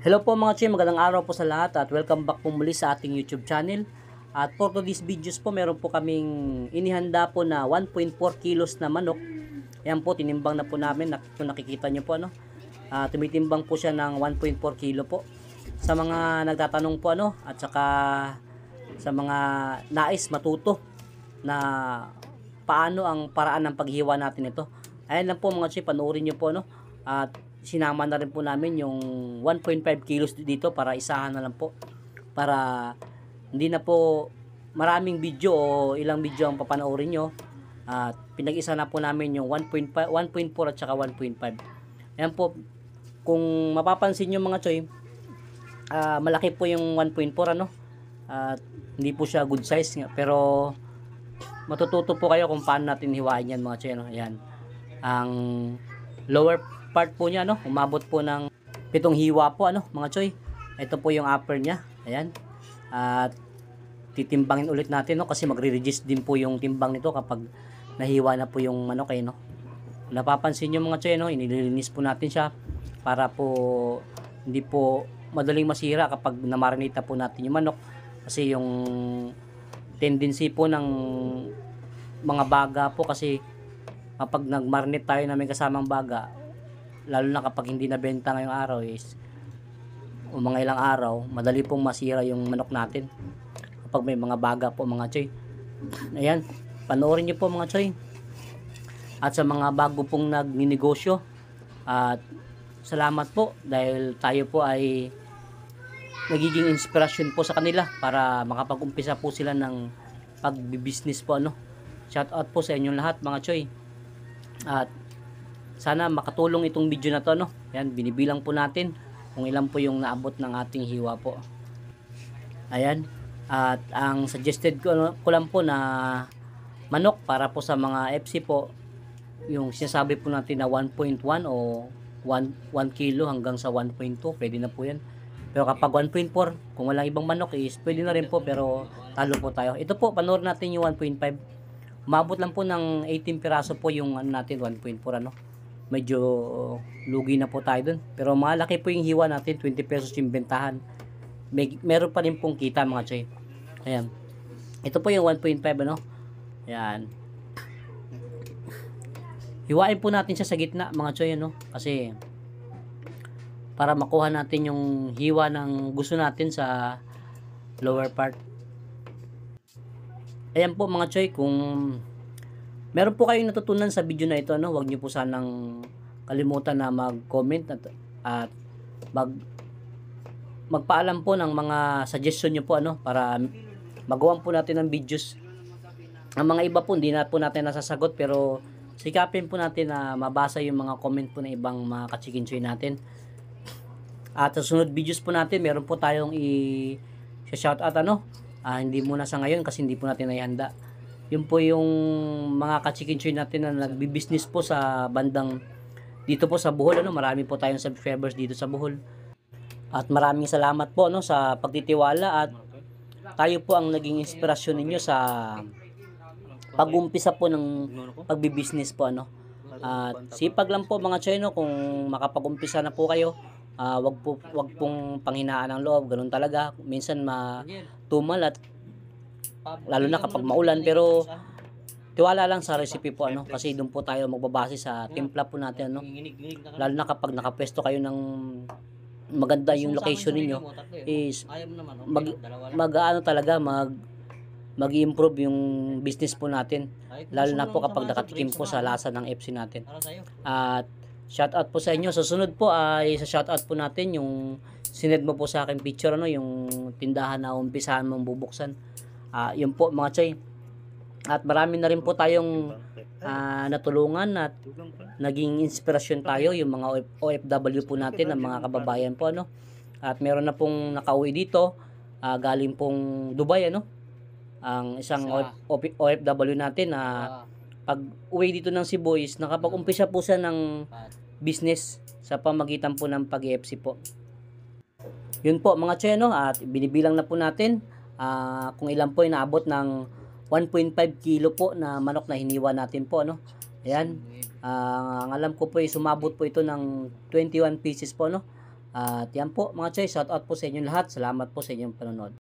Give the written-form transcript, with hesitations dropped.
Hello po mga Choy, magandang araw po sa lahat at welcome back po muli sa ating YouTube channel. At for today's videos po, meron po kaming inihanda po na 1.4 kilos na manok. Yan po, tinimbang na po namin. Kung nakikita nyo po, tumitimbang po siya ng 1.4 kilo po. Sa mga nagtatanong po, at saka sa mga nais matuto na paano ang paraan ng paghiwa natin ito. Ayan lang po mga Choy, panoorin nyo po, at sinama na rin po namin yung 1.5 kilos dito para isahan na lang po, para hindi na po maraming video o ilang video ang papanoorin nyo, at pinag-isa na po namin yung 1.5, 1.4 at saka 1.5. Ayan po, kung mapapansin nyo mga Choy, malaki po yung 1.4 at hindi po siya good size nga, pero matututo po kayo kung paano natin hiwain yan mga Choy. Ayan, ang lower part po niya, umabot po ng 7 hiwa po, mga Choy. Ito po yung upper niya. Ayan. At titimbangin ulit natin, kasi magre-reduce din po yung timbang nito kapag nahiwa na po yung manok, napapansin niyo mga Choy, inililinis po natin siya para po hindi po madaling masira kapag namarinate po natin yung manok, kasi yung tendency po ng mga baga po, kasi kapag nagmarinate tayo na may kasamang baga, lalo na kapag hindi nabenta ngayong araw o mga ilang araw, madali pong masira yung manok natin kapag may mga baga po mga Choy. Ayan, panoorin nyo po mga Choy. At sa mga bago pong nagninegosyo, at salamat po dahil tayo po ay nagiging inspirasyon po sa kanila para makapag-umpisa po sila ng pagbibusiness po. Shout out po sa inyong lahat mga Choy. At sana makatulong itong video na to, Yan, binibilang po natin kung ilan po yung naabot ng ating hiwa po. Ayan. At ang suggested ko lang po na manok para po sa mga FC po, yung sinasabi po natin na 1.1 o 1 kilo hanggang sa 1.2, pwede na po yan. Pero kapag 1.4, kung walang ibang manok is pwede na rin po, pero talo po tayo. Ito po, panoorin natin yung 1.5. Umabot lang po ng 18 piraso po yung natin 1.4, medyo lugi na po tayo dun, pero malaki po yung hiwa natin, 20 pesos yung bentahan, meron pa rin pong kita mga Choy. Ayan, ito po yung 1.5, ayan, hiwain po natin siya sa gitna mga Choy, kasi para makuha natin yung hiwa ng gusto natin sa lower part. Ayan po mga Choy, kung meron po kayong natutunan sa video na ito, huwag niyo po sanang kalimutan na mag-comment at magpaalam po ng mga suggestion niyo po, para magawan po natin ng videos. Ang mga iba po hindi na po natin nasasagot, pero sikapin po natin na mabasa yung mga comment po ng ibang mga ka-Chicken Choy natin. At sa sunod videos po natin, meron po tayong i-shoutout, hindi muna sa ngayon kasi hindi po natin naihanda. Yun po yung mga ka-Chicken Choy natin na nagbi-business po sa bandang dito po sa Bohol, marami po tayong subscribers dito sa Bohol. At maraming salamat po, sa pagtitiwala, at tayo po ang naging inspirasyon ninyo sa pag-umpisa po ng pagbi-business po, At sipag lang po mga Choy, kung makapag-umpisa na po kayo, wag pong panghinaan ng loob, ganun talaga. Minsan matumal, at lalo na kapag maulan, pero tiwala lang sa recipe po, kasi doon po tayo magbabase sa timpla po natin, lalo na kapag nakapwesto kayo ng maganda yung location ninyo, is mag-improve yung business po natin, lalo na po kapag nakatikim po sa lasa ng FC natin. At shoutout po sa inyo. Susunod po ay sa shoutout po natin yung sined mo po sa akin picture, yung tindahan na umpisahan mong bubuksan. Yun po mga Choy. At marami na rin po tayong natulungan at naging inspirasyon tayo, yung mga OFW po natin, ang mga kababayan po, At meron na pong nakauwi dito, galing pong Dubai, ang isang OFW natin, pag uwi dito ng Cebu is nakapag-umpisa po siya ng business sa pamagitan po ng pag-EFC po. Yun po mga Choy, at binibilang na po natin kung ilan po yung naabot ng 1.5 kilo po na manok na hiniwa natin po, Ayan. Ang alam ko po ay sumabot po ito ng 21 pieces po, At yan po mga choy, shout out po sa inyong lahat. Salamat po sa inyong panonood.